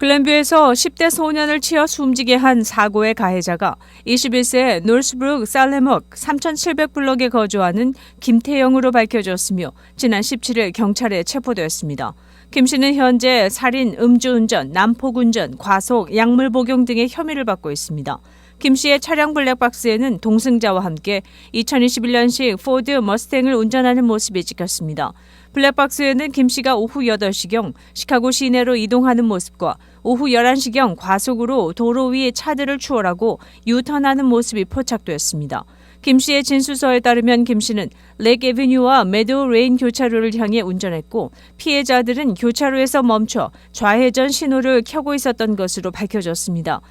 글렌뷰에서 10대 소년을 치어 숨지게 한 사고의 가해자가 21세 놀스브룩 살레먹 3700블럭에 거주하는 김태영으로 밝혀졌으며 지난 17일 경찰에 체포되었습니다. 김 씨는 현재 살인, 음주운전, 난폭운전, 과속, 약물 복용 등의 혐의를 받고 있습니다. 김 씨의 차량 블랙박스에는 동승자와 함께 2021년식 포드 머스탱을 운전하는 모습이 찍혔습니다. 블랙박스에는 김 씨가 오후 8시경 시카고 시내로 이동하는 모습과 오후 11시경 과속으로 도로 위 차들을 추월하고 유턴하는 모습이 포착되었습니다. 김 씨의 진술서에 따르면 김 씨는 렉 애비뉴와 메도우 레인 교차로를 향해 운전했고 피해자들은 교차로에서 멈춰 좌회전 신호를 켜고 있었던 것으로 밝혀졌습니다.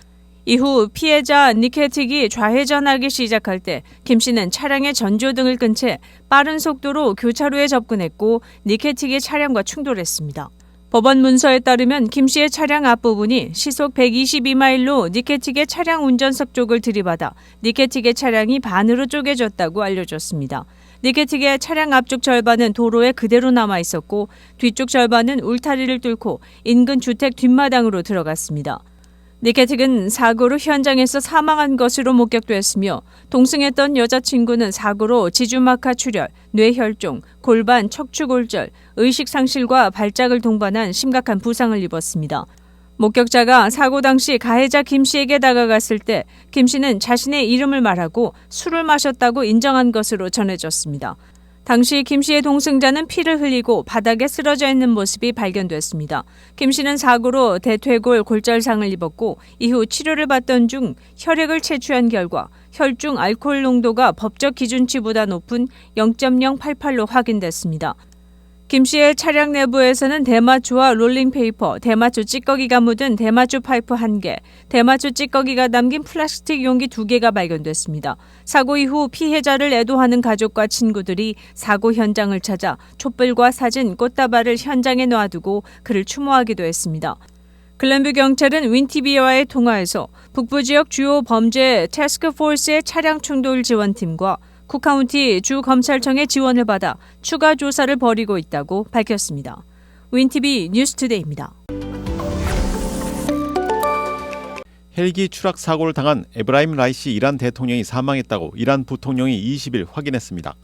이후 피해자 니케틱이 좌회전하기 시작할 때 김 씨는 차량의 전조등을 끈 채 빠른 속도로 교차로에 접근했고 니케틱의 차량과 충돌했습니다. 법원 문서에 따르면 김 씨의 차량 앞부분이 시속 122마일로 니케틱의 차량 운전석 쪽을 들이받아 니케틱의 차량이 반으로 쪼개졌다고 알려졌습니다. 니케틱의 차량 앞쪽 절반은 도로에 그대로 남아 있었고 뒤쪽 절반은 울타리를 뚫고 인근 주택 뒷마당으로 들어갔습니다. 니케틱은 사고로 현장에서 사망한 것으로 목격됐으며 동승했던 여자친구는 사고로 지주막하 출혈, 뇌혈종, 골반 척추골절, 의식상실과 발작을 동반한 심각한 부상을 입었습니다. 목격자가 사고 당시 가해자 김 씨에게 다가갔을 때 김 씨는 자신의 이름을 말하고 술을 마셨다고 인정한 것으로 전해졌습니다. 당시 김 씨의 동승자는 피를 흘리고 바닥에 쓰러져 있는 모습이 발견됐습니다. 김 씨는 사고로 대퇴골 골절상을 입었고 이후 치료를 받던 중 혈액을 채취한 결과 혈중 알코올 농도가 법적 기준치보다 높은 0.088로 확인됐습니다. 김 씨의 차량 내부에서는 대마초와 롤링페이퍼, 대마초 찌꺼기가 묻은 대마초 파이프 1개, 대마초 찌꺼기가 담긴 플라스틱 용기 2개가 발견됐습니다. 사고 이후 피해자를 애도하는 가족과 친구들이 사고 현장을 찾아 촛불과 사진, 꽃다발을 현장에 놔두고 그를 추모하기도 했습니다. 글렌뷰 경찰은 윈티비와의 통화에서 북부 지역 주요 범죄 태스크포스의 차량 충돌 지원팀과 쿡카운티 주 검찰청의 지원을 받아 추가 조사를 벌이고 있다고 밝혔습니다. 윈티비 뉴스투데이입니다. 헬기 추락 사고를 당한 에브라임 라이시 이란 대통령이 사망했다고 이란 부통령이 20일 확인했습니다.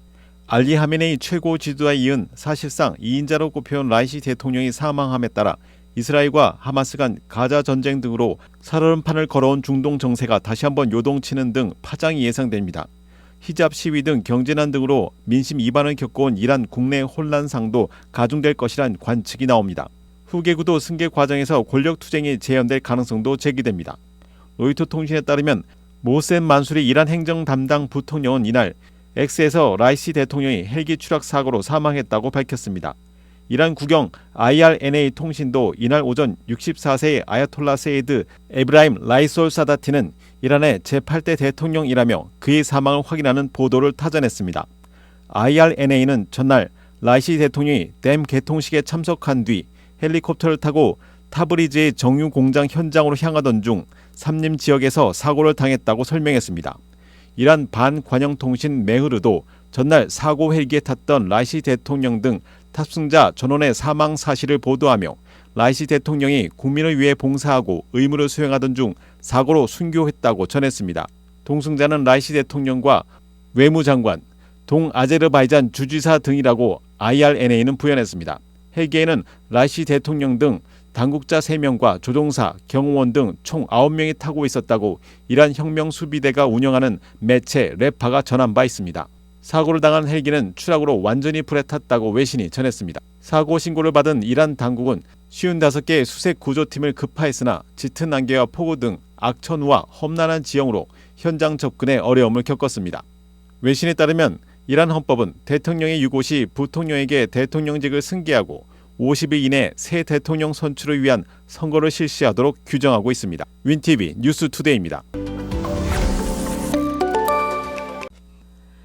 알리 하메네이 최고 지도자에 이은 사실상 2인자로 꼽혀온 라이시 대통령이 사망함에 따라 이스라엘과 하마스 간 가자 전쟁 등으로 살얼음판을 걸어온 중동 정세가 다시 한번 요동치는 등 파장이 예상됩니다. 히잡 시위 등 경제난 등으로 민심 이반을 겪어온 이란 국내 혼란상도 가중될 것이란 관측이 나옵니다. 후계구도 승계 과정에서 권력투쟁이 재현될 가능성도 제기됩니다. 로이터 통신에 따르면 모셈 만술이 이란 행정 담당 부통령은 이날 X에서 라이시 대통령이 헬기 추락 사고로 사망했다고 밝혔습니다. 이란 국영 IRNA 통신도 이날 오전 64세의 아야톨라 세이드 에브라임 라이솔 사다티는 이란의 제8대 대통령이라며 그의 사망을 확인하는 보도를 타전했습니다. IRNA는 전날 라이시 대통령이 댐 개통식에 참석한 뒤 헬리콥터를 타고 타브리즈의 정유 공장 현장으로 향하던 중 삼림 지역에서 사고를 당했다고 설명했습니다. 이란 반관영통신 메흐르도 전날 사고 헬기에 탔던 라이시 대통령 등 탑승자 전원의 사망 사실을 보도하며 라이시 대통령이 국민을 위해 봉사하고 의무를 수행하던 중 사고로 순교했다고 전했습니다. 동승자는 라이시 대통령과 외무장관, 동아제르바이잔 주지사 등이라고 IRNA는 부연했습니다. 헬기에는 라이시 대통령 등 당국자 3명과 조종사, 경호원 등 총 9명이 타고 있었다고 이란 혁명수비대가 운영하는 매체 레파가 전한 바 있습니다. 사고를 당한 헬기는 추락으로 완전히 불에 탔다고 외신이 전했습니다. 사고 신고를 받은 이란 당국은 55개의 수색 구조팀을 급파했으나 짙은 안개와 폭우 등 악천후와 험난한 지형으로 현장 접근에 어려움을 겪었습니다. 외신에 따르면 이란 헌법은 대통령의 유고 시 부통령에게 대통령직을 승계하고 50일 이내 새 대통령 선출을 위한 선거를 실시하도록 규정하고 있습니다. 윈티비 뉴스투데이입니다.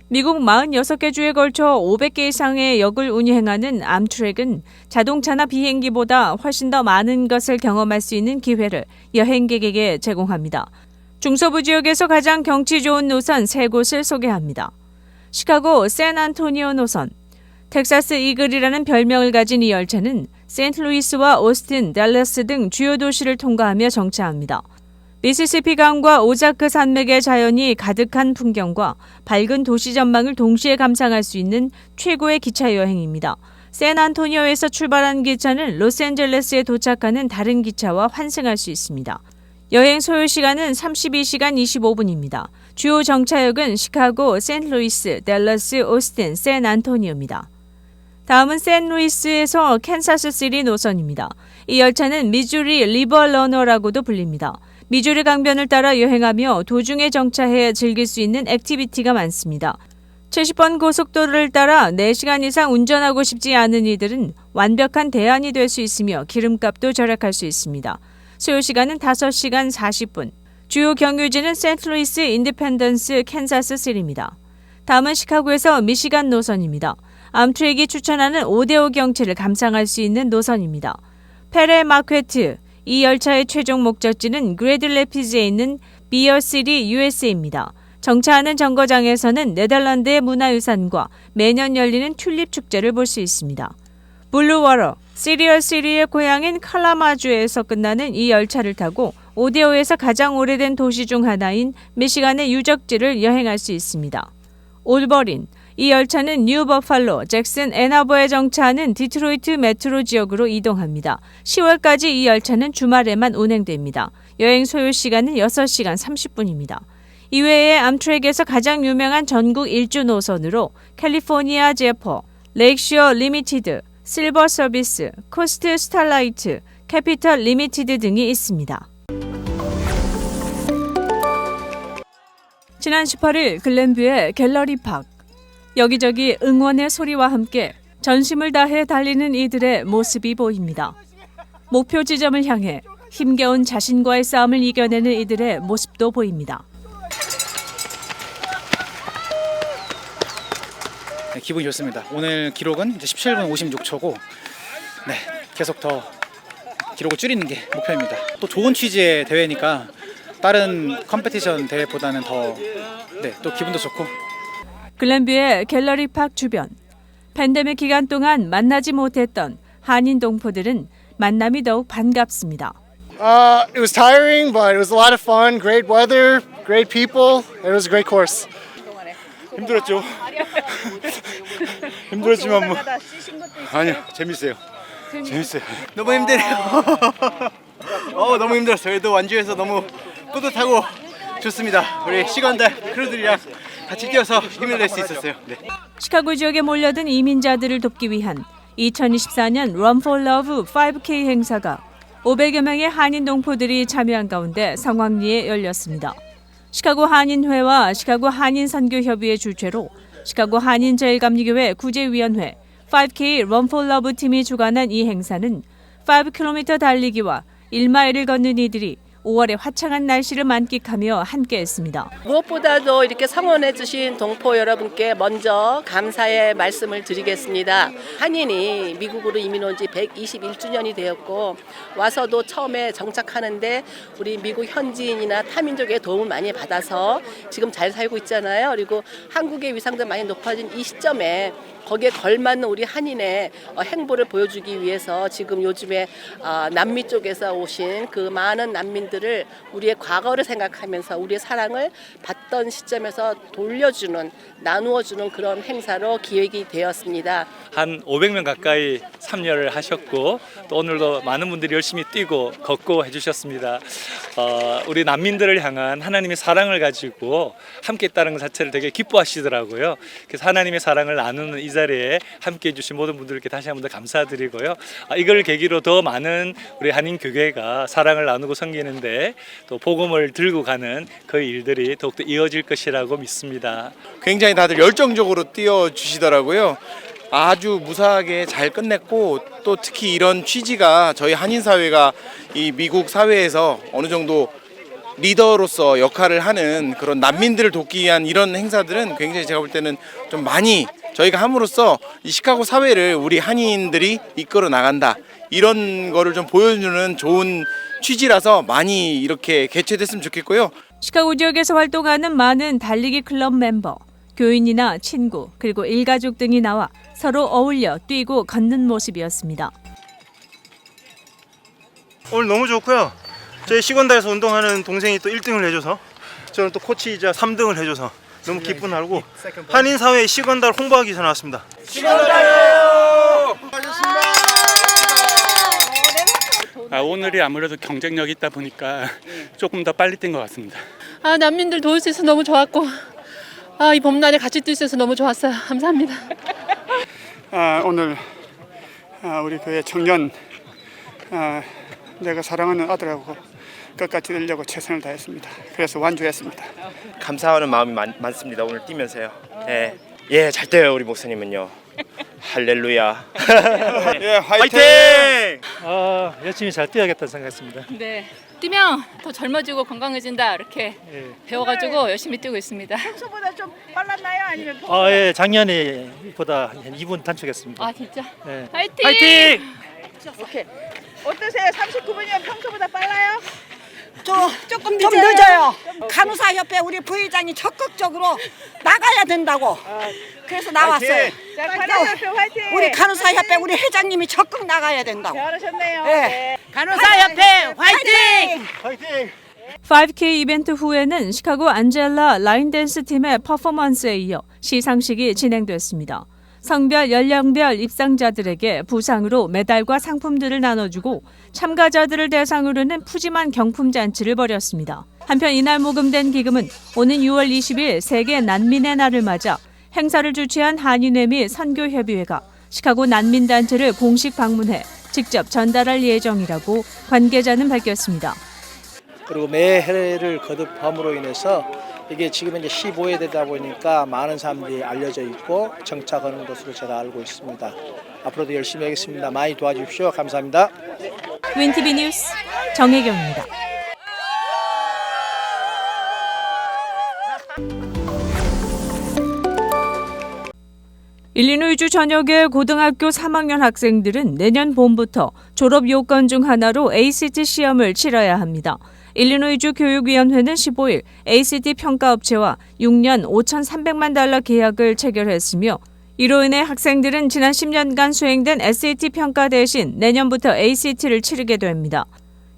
미국 46개 주에 걸쳐 500개 이상의 역을 운행하는 암트랙은 자동차나 비행기보다 훨씬 더 많은 것을 경험할 수 있는 기회를 여행객에게 제공합니다. 중서부 지역에서 가장 경치 좋은 노선 3곳을 소개합니다. 시카고 샌안토니오 노선, 텍사스 이글이라는 별명을 가진 이 열차는 세인트루이스와 오스틴, 댈러스 등 주요 도시를 통과하며 정차합니다. 미시시피 강과 오자크 산맥의 자연이 가득한 풍경과 밝은 도시 전망을 동시에 감상할 수 있는 최고의 기차 여행입니다. 샌안토니오에서 출발한 기차는 로스앤젤레스에 도착하는 다른 기차와 환승할 수 있습니다. 여행 소요 시간은 32시간 25분입니다. 주요 정차역은 시카고, 세인트루이스, 댈러스, 오스틴, 샌안토니오입니다. 다음은 샌루이스에서 캔사스시티 노선입니다. 이 열차는 미주리 리버 러너라고도 불립니다. 미주리 강변을 따라 여행하며 도중에 정차해 즐길 수 있는 액티비티가 많습니다. 70번 고속도로를 따라 4시간 이상 운전하고 싶지 않은 이들은 완벽한 대안이 될 수 있으며 기름값도 절약할 수 있습니다. 소요 시간은 5시간 40분. 주요 경유지는 세인트루이스, 인디펜던스, 캔사스시티입니다. 다음은 시카고에서 미시간 노선입니다. 암트랙이 추천하는 5대5 경치를 감상할 수 있는 노선입니다. 페레 마케트, 이 열차의 최종 목적지는 그레드 레피즈에 있는 비어시티 USA입니다. 정차하는 정거장에서는 네덜란드의 문화유산과 매년 열리는 튤립 축제를 볼 수 있습니다. 블루워터, 시리얼 시리의 고향인 칼라마주에서 끝나는 이 열차를 타고 오데오에서 가장 오래된 도시 중 하나인 미시간의 유적지를 여행할 수 있습니다. 올버린, 이 열차는 뉴 버팔로, 잭슨, 애나버에 정차하는 디트로이트 메트로 지역으로 이동합니다. 10월까지 이 열차는 주말에만 운행됩니다. 여행 소요 시간은 6시간 30분입니다. 이외에 암트랙에서 가장 유명한 전국 일주 노선으로 캘리포니아 제퍼, 레이크쇼어 리미티드, 실버 서비스, 코스트 스타라이트, 캐피털 리미티드 등이 있습니다. 지난 18일 글렌뷰의 갤러리 파크. 여기저기 응원의 소리와 함께 전심을 다해 달리는 이들의 모습이 보입니다. 목표 지점을 향해 힘겨운 자신과의 싸움을 이겨내는 이들의 모습도 보입니다. 네, 기분이 좋습니다. 오늘 기록은 이제 17분 56초고 계속 더 기록을 줄이는 게 목표입니다. 또 좋은 취지의 대회니까 다른 컴페티션 대회보다는 또 기분도 좋고. 글렌뷰의 갤러리 파크 주변. 팬데믹 기간 동안 만나지 못했던 한인 동포들은 만남이 더욱 반갑습니다. It was tiring, but it was a lot of fun. Great weather, great people. It was a great course. 힘들었죠. 힘들었지만 뭐 아니요 재밌어요. 재밌어요. 너무 힘드네요. 너무 힘들었어요. 그래도 완주해서 너무 뿌듯하고 좋습니다. 우리 시간달 크루들이랑 같이 뛰어서 힘을 낼 수 있었어요. 네. 시카고 지역에 몰려든 이민자들을 돕기 위한 2024년 Run for Love 5K 행사가 500여 명의 한인 동포들이 참여한 가운데 성황리에 열렸습니다. 시카고 한인회와 시카고 한인선교협의회 주최로 시카고 한인제일감리교회 구제위원회 5K Run for Love 팀이 주관한 이 행사는 5km 달리기와 1마일을 걷는 이들이 5월의 화창한 날씨를 만끽하며 함께했습니다. 무엇보다도 이렇게 성원해 주신 동포 여러분께 먼저 감사의 말씀을 드리겠습니다. 한인이 미국으로 이민 온 지 121주년이 되었고 와서도 처음에 정착하는데 우리 미국 현지인이나 타민족의 도움을 많이 받아서 지금 잘 살고 있잖아요. 그리고 한국의 위상도 많이 높아진 이 시점에 거기에 걸맞는 우리 한인의 행보를 보여주기 위해서 지금 요즘에 남미 쪽에서 오신 그 많은 난민들을 우리의 과거를 생각하면서 우리의 사랑을 받던 시점에서 돌려주는, 나누어주는 그런 행사로 기획이 되었습니다. 한 500명 가까이 참여를 하셨고 또 오늘도 많은 분들이 열심히 뛰고 걷고 해주셨습니다. 우리 난민들을 향한 하나님의 사랑을 가지고 함께 있다는 것 자체를 되게 기뻐하시더라고요. 그래서 하나님의 사랑을 나누는 이 자리에 함께 해주신 모든 분들께 다시 한번 더 감사드리고요. 이걸 계기로 더 많은 우리 한인 교회가 사랑을 나누고 섬기는데 또 복음을 들고 가는 그 일들이 더욱더 이어질 것이라고 믿습니다. 굉장히 다들 열정적으로 뛰어주시더라고요. 아주 무사하게 잘 끝냈고 또 특히 이런 취지가 저희 한인 사회가 이 미국 사회에서 어느 정도 리더로서 역할을 하는 그런 난민들을 돕기 위한 이런 행사들은 굉장히 제가 볼 때는 좀 많이 저희가 함으로써 이 시카고 사회를 우리 한인들이 이끌어 나간다 이런 거를 좀 보여주는 좋은 취지라서 많이 이렇게 개최됐으면 좋겠고요. 시카고 지역에서 활동하는 많은 달리기 클럽 멤버, 교인이나 친구, 그리고 일가족 등이 나와 서로 어울려 뛰고 걷는 모습이었습니다. 오늘 너무 좋고요. 저희 시건다에서 운동하는 동생이 또 1등을 해줘서 저는 또 코치이자 3등을 해줘서 너무 기쁜 날고 한인사회 시건달 홍보하기 위해서 나왔습니다. 오늘이 아무래도 경쟁력이 있다 보니까 조금 더 빨리 뛴 것 같습니다. 난민들 도울 수 있어서 너무 좋았고 이 봄날에 같이 뛸 수 있어서 너무 좋았어요. 감사합니다. 오늘 우리 교회 청년 내가 사랑하는 아들하고 끝까지 뛰려고 최선을 다했습니다. 그래서 완주했습니다. 감사하는 마음이 많습니다. 오늘 뛰면서요. 예, 잘 뛰어요 우리 목사님은요. 할렐루야. 예, 화이팅! 열심히 잘 뛰어야겠다 생각했습니다. 네, 뛰면 더 젊어지고 건강해진다 이렇게 배워가지고 열심히 뛰고 있습니다. 평소보다 좀 빨랐나요? 아니면 예, 작년에보다 한 2분 단축했습니다. 진짜? 네. 화이팅! 화이팅! 오케이. 어떠세요? 39분이면 평소보다 빨라요? 조금 늦어요. 간호사협회 우리 부회장이 적극적으로 나가야 된다고. 그래서 나왔어요. 자, 간호사협회 화이팅! 우리 간호사협회 우리 회장님이 적극 나가야 된다고. 잘하셨네요. 네. 간호사협회 화이팅! 화이팅! 5K 이벤트 후에는 시카고 안젤라 라인댄스 팀의 퍼포먼스에 이어 시상식이 진행됐습니다. 성별, 연령별 입상자들에게 부상으로 메달과 상품들을 나눠주고 참가자들을 대상으로는 푸짐한 경품 잔치를 벌였습니다. 한편 이날 모금된 기금은 오는 6월 20일 세계 난민의 날을 맞아 행사를 주최한 한인회 및 선교협의회가 시카고 난민단체를 공식 방문해 직접 전달할 예정이라고 관계자는 밝혔습니다. 그리고 매해를 거듭함으로 인해서 이게 지금 이제 15회 되다 보니까 많은 사람들이 알려져 있고 정착하는 것으로 제가 알고 있습니다. 앞으로도 열심히 하겠습니다. 많이 도와주십시오. 감사합니다. 윈티비 뉴스 정혜경입니다. 일리노이주 전역의 고등학교 3학년 학생들은 내년 봄부터 졸업 요건 중 하나로 ACT 시험을 치러야 합니다. 일리노이주 교육위원회는 15일 ACT 평가업체와 6년 5,300만 달러 계약을 체결했으며 이로 인해 학생들은 지난 10년간 수행된 SAT 평가 대신 내년부터 ACT를 치르게 됩니다.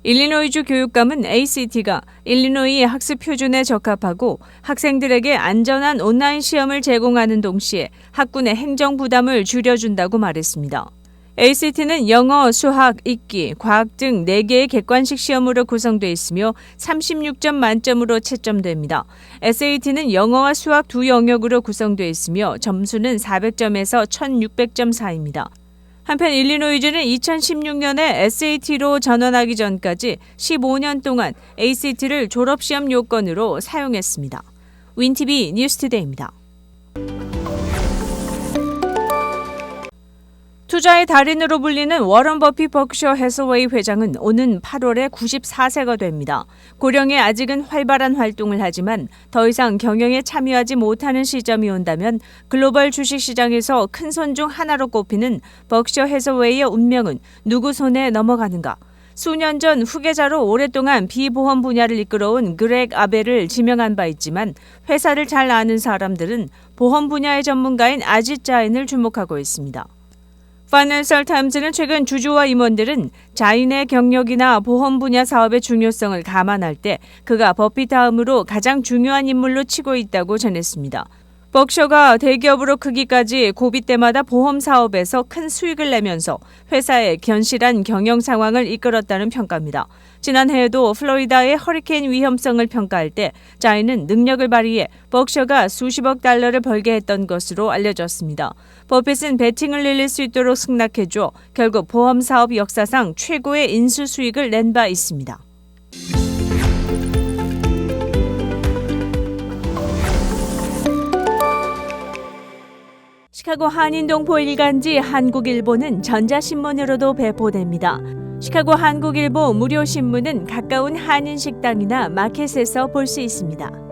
일리노이주 교육감은 ACT가 일리노이 학습 표준에 적합하고 학생들에게 안전한 온라인 시험을 제공하는 동시에 학군의 행정 부담을 줄여준다고 말했습니다. ACT는 영어, 수학, 읽기, 과학 등 4개의 객관식 시험으로 구성되어 있으며 36점 만점으로 채점됩니다. SAT는 영어와 수학 두 영역으로 구성되어 있으며 점수는 400점에서 1600점 사이입니다. 한편 일리노이주는 2016년에 SAT로 전환하기 전까지 15년 동안 ACT를 졸업시험 요건으로 사용했습니다. 윈티비 뉴스투데이입니다. 투자의 달인으로 불리는 워런 버핏 버크셔 해서웨이 회장은 오는 8월에 94세가 됩니다. 고령에 아직은 활발한 활동을 하지만 더 이상 경영에 참여하지 못하는 시점이 온다면 글로벌 주식시장에서 큰 손 중 하나로 꼽히는 버크셔 해서웨이의 운명은 누구 손에 넘어가는가? 수년 전 후계자로 오랫동안 비보험 분야를 이끌어온 그렉 아벨을 지명한 바 있지만 회사를 잘 아는 사람들은 보험 분야의 전문가인 아짓 자인을 주목하고 있습니다. 파이낸셜 타임즈는 최근 주주와 임원들은 자인의 경력이나 보험 분야 사업의 중요성을 감안할 때 그가 버핏 다음으로 가장 중요한 인물로 치고 있다고 전했습니다. 버크셔가 대기업으로 크기까지 고비 때마다 보험 사업에서 큰 수익을 내면서 회사의 견실한 경영 상황을 이끌었다는 평가입니다. 지난해에도 플로리다의 허리케인 위험성을 평가할 때 자인은 능력을 발휘해 버크셔가 수십억 달러를 벌게 했던 것으로 알려졌습니다. 버핏은 베팅을 늘릴 수 있도록 승낙해줘 결국 보험 사업 역사상 최고의 인수 수익을 낸 바 있습니다. 시카고 한인동포 일간지 한국일보는 전자신문으로도 배포됩니다. 시카고 한국일보 무료 신문은 가까운 한인 식당이나 마켓에서 볼 수 있습니다.